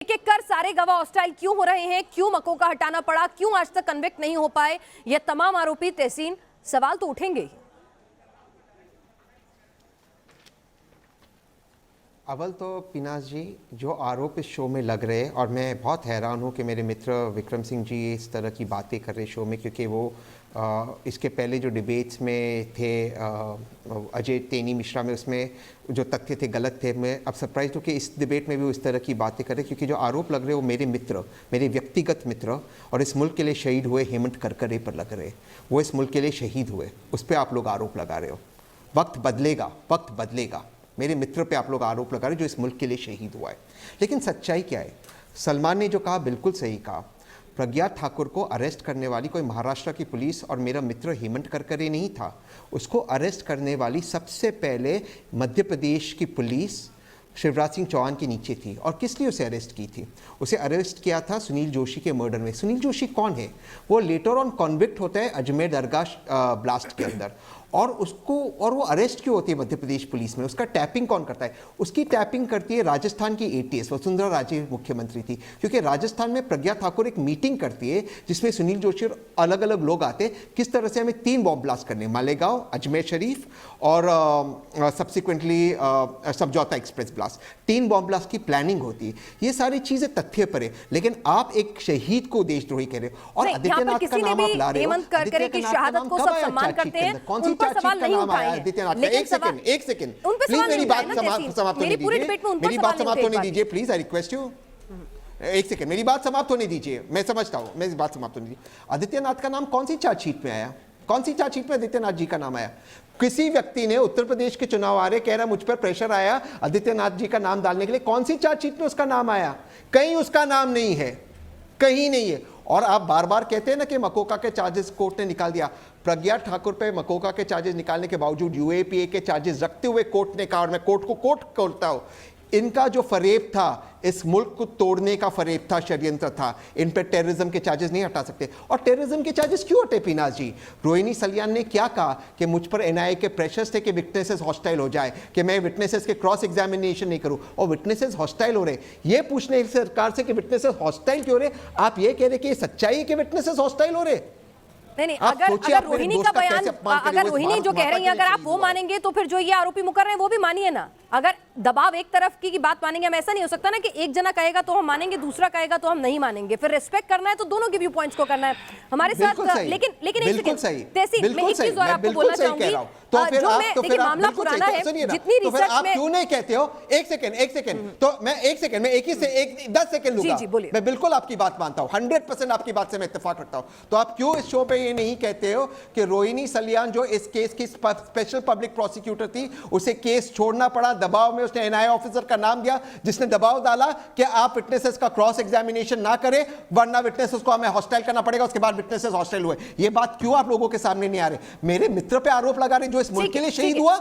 एक एक कर सारे गवाह हॉस्टाइल क्यों हो रहे हैं, क्यों मकोका हटाना पड़ा, क्यों आज तक कन्विक्ट नहीं हो पाए, ये तमाम आरोपी तहसीन सवाल तो उठेंगे ही। अव्वल तो पिनाज जी, जो आरोप इस शो में लग रहे हैं, और मैं बहुत हैरान हूँ कि मेरे मित्र विक्रम सिंह जी इस तरह की बातें कर रहे शो में, क्योंकि वो इसके पहले जो डिबेट्स में थे अजय तेनी मिश्रा में, उसमें जो तथ्य थे गलत थे। मैं अब सरप्राइज हूँ कि इस डिबेट में भी वो इस तरह की बातें कर रहे, क्योंकि जो आरोप लग रहे वो मेरे मित्र, मेरे व्यक्तिगत मित्र और इस मुल्क के लिए शहीद हुए हेमंत करकरे पर लग रहे। वो इस मुल्क के लिए शहीद हुए, उस पर आप लोग आरोप लगा रहे हो। वक्त बदलेगा, वक्त बदलेगा। मेरे मित्र पे आप लोग आरोप लगा रहे जो इस मुल्क के लिए शहीद हुआ है। लेकिन सच्चाई क्या है? सलमान ने जो कहा बिल्कुल सही कहा। प्रज्ञा ठाकुर को अरेस्ट करने वाली कोई महाराष्ट्र की पुलिस और मेरा मित्र हेमंत करकरे नहीं था। उसको अरेस्ट करने वाली सबसे पहले मध्य प्रदेश की पुलिस शिवराज सिंह चौहान के नीचे थी। और किस लिए उसे अरेस्ट की थी? उसे अरेस्ट किया था सुनील जोशी के मर्डर में। सुनील जोशी कौन है? वो लेटर ऑन कॉन्विक्ट होता है अजमेर दरगाह ब्लास्ट के अंदर। और वो अरेस्ट क्यों होती है मध्य प्रदेश पुलिस में? उसका टैपिंग कौन करता है? उसकी टैपिंग करती है राजस्थान की एटीएस। वसुंधरा राजे मुख्यमंत्री थी, क्योंकि राजस्थान में प्रज्ञा ठाकुर एक मीटिंग करती है जिसमें सुनील जोशी और अलग अलग लोग आते हैं, किस तरह से हमें 3 बॉम्ब ब्लास्ट करने, मालेगांव, अजमेर शरीफ और सब्सिक्वेंटली समझौता एक्सप्रेस ब्लास्ट। 3 बॉम्ब ब्लास्ट की प्लानिंग होती है। ये सारी चीजें तथ्य पर है, लेकिन आप एक शहीद को देशद्रोही कह रहे हो। और आदित्यनाथ का नाम आप ला रहे हो। आदित्यनाथ की शहादत को सब सम्मान करते हैं, कौन सवाल नहीं उठाए हैं। एक सेकंड प्लीज, मेरी बात समाप्त होने दीजिए। मेरी बात समाप्त होने दीजिए प्लीज, आई रिक्वेस्ट यू। एक सेकंड, मेरी बात समाप्त होने दीजिए। मैं समझता हूं, मेरी बात समाप्त होने दीजिए। आदित्यनाथ का नाम कौन सी चार्जशीट में आया? कौन सी चार्जशीट में आदित्यनाथ जी का नाम आया? किसी व्यक्ति ने उत्तर प्रदेश के चुनाव आ रहे, कह रहा मुझ पर प्रेशर आया आदित्यनाथ जी का नाम डालने के लिए। कौन सी चार्जशीट में उसका नाम आया? कहीं उसका नाम नहीं है, कहीं नहीं है। और आप बार बार कहते हैं ना कि मकोका के चार्जेस कोर्ट ने निकाल दिया। प्रज्ञा ठाकुर पे मकोका के चार्जेस निकालने के बावजूद यूएपीए के चार्जेस रखते हुए कोर्ट ने कहा, और मैं कोर्ट को कोर्ट करता हूं, इनका जो फरेब था इस मुल्क को तोड़ने का फरेब था, षड्यंत्र था। इन पर टेररिज्म के चार्जेस नहीं हटा सकते। और टेररिज्म के चार्जेस क्यों हटे पीनाज जी? रोहिणी सलियान ने क्या कहा कि मुझ पर एनआईए के प्रेशर्स थे कि विटनेसेस हॉस्टाइल हो जाए, कि मैं विटनेसेस के क्रॉस एग्जामिनेशन नहीं करूं, और विटनेसेस हॉस्टाइल हो रहे। ये पूछने सरकार से कि विटनेसेस हॉस्टाइल क्यों हो रहे, आप ये कह रहे कि सच्चाई है कि विटनेसेस हॉस्टाइल हो रहे? नहीं, अगर रोहिणी का बयान, अगर रोहिणी जो कह रही है, अगर आप वो मानेंगे तो फिर जो ये आरोपी मुकर रहे हैं वो भी मानिए ना। अगर दबाव एक तरफ की बात मानेंगे हम, ऐसा नहीं हो सकता ना कि एक जना कहेगा तो हम मानेंगे, दूसरा कहेगा तो हम नहीं मानेंगे। फिर रिस्पेक्ट करना है तो दोनों के व्यू पॉइंट्स को करना है हमारे साथ। लेकिन बिल्कुल सही, तहसीन, मैं एक चीज और आपको बोलना चाहूंगी। तो फिर देखिए मामला पुराना है, जितनी रिसर्च आप क्यों नहीं कहते हो? एक सेकंड, तो मैं एक ही से 10 सेकंड लूंगा। मैं बिल्कुल आपकी बात मानता हूं, 100% आपकी बात से मैं इत्तेफाक रखता हूं। तो आप क्यों इस शो पे ये नहीं कहते हो कि रोहिणी सलियान जो इस केस की स्पेशल पब्लिक प्रोसिक्यूटर थी, उसे केस छोड़ना पड़ा दबाव में? उसने एनआईए ऑफिसर का नाम दिया जिसने दबाव डाला कि आप विटनेसेस का क्रॉस एग्जामिनेशन ना करें, वरना विटनेसेस को हमें हॉस्टाइल करना पड़ेगा। उसके बाद विटनेसेस हॉस्टाइल हुए। ये बात क्यों आप लोगों के सामने नहीं आ रही? मेरे मित्र पे आरोप लगा रहे जो इस मुल्क के लिए शहीद हुआ।